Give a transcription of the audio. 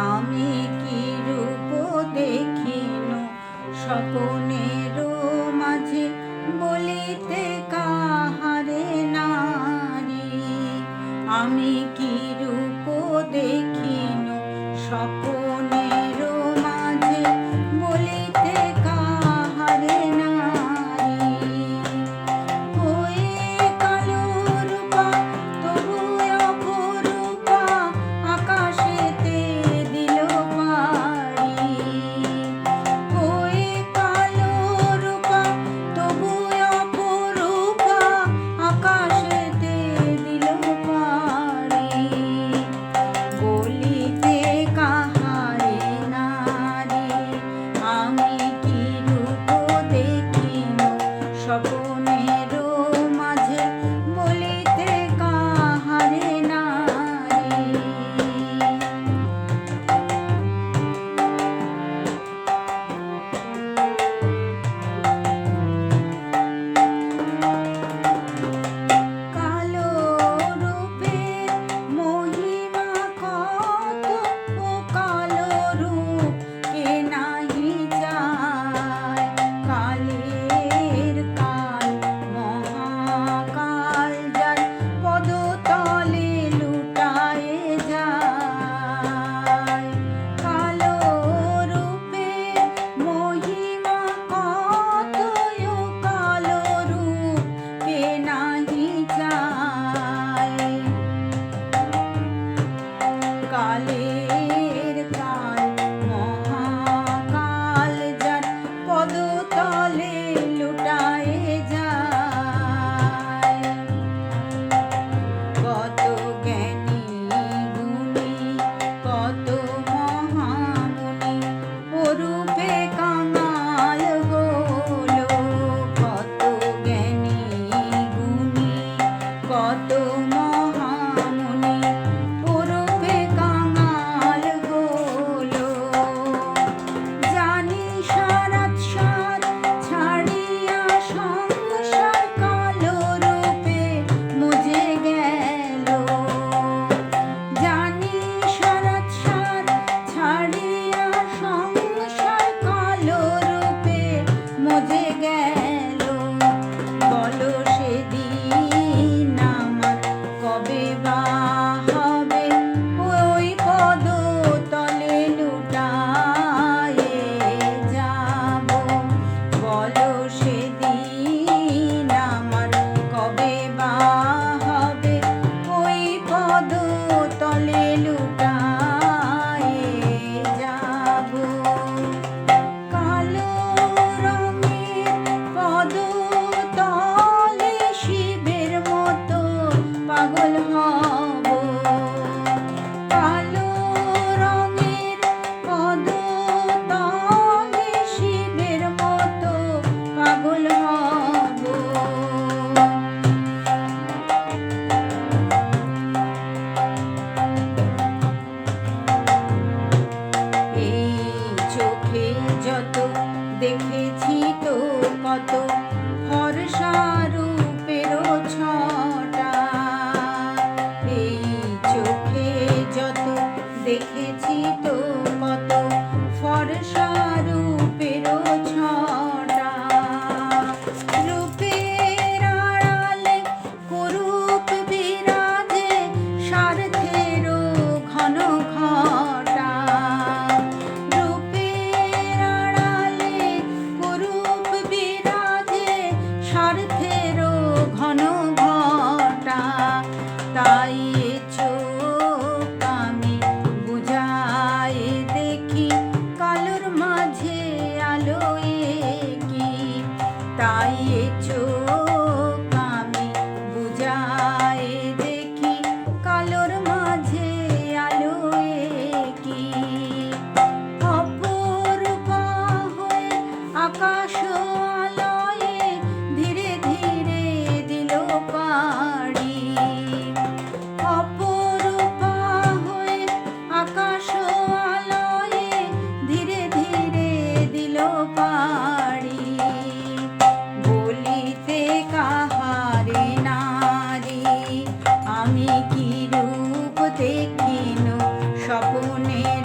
আমি কি রূপ দেখিন স্বপনের মাঝে বলিতে কাহারে নারী। আমি কি রূপ দেখিন স্বপনের মাঝে বলিতে কাহারে নারী। হয়ে কালো রূপা তবু অপরূপা আকাশেতে দিল পাড়ি। হয়ে কালো রূপা তবু অপরূপা আকাশেতে দিল পাড়ি। বলিতে কাহারে নারী, আমি কি রূপ দেখিন স্বপনের মাঝে বলিতে কাহারে নারী। কালো রূপের মহিমা কত, ও কালো রূপ কে নাহি চায়। কালের কাল মহাকাল যার পদতলে লুটায়ে যায়। কালো রূপের মহিমা কত, ও কালো রূপ কে নাহি চায়। কালের কাল মহাকাল যার পদতলে লুটায়ে যায়। কত জ্ঞানী গুণী কত মহামুনি ওরূপে কাঙাল হলো। কত জ্ঞানী গুণী কত মহামুনি ওরূপে কাঙাল হলো। জানি সারাৎসার ছাড়িয়া সংসার কালো রূপে মজে গেল। জানি সারাৎসার ছাড়িয়া সংসার কালো রূপে মজে গেল। বলো সেদিন আমার কবে বা হবে ওই পদতলে লুটায়ে যাব। বলো সেদিন আমার কবে বা হবে ওই পদতলে লুটায়ে যাব। কালো রঙের পদতলে শিবের মতো পাগল হব। কালো রঙের পদতলে শিবের মতো পাগল হব। এই চোখে যত দেখেছি তো কত ফর্সা রূপেরও ছটা। এই চোখে যত দেখেছি তো কত ফর্সা রূপেরও ছটা। রূপের আড়ালে কুরূপ বিরাজে স্বার্থেরও ঘন ঘটা। রূপের আড়ালে কুরূপ বিরাজে স্বার্থেরও ঘন ঘটা। তাই এ চোখ আমি বুঝায় দেখি কালোর মাঝে আলোয় কি। তাই এ চোখ আমি বুঝায় দেখি কালোর মাঝে আলোয় কি। অপরূপা হয়ে আকাশ আলয়ে ধীরে ধীরে দিল পাড়ি। অপরূপা হয়ে আকাশ আলয়ে ধীরে ধীরে দিল পাড়ি। বলিতে কাহারে নারী, আমি কি রূপ দেখিন স্বপনের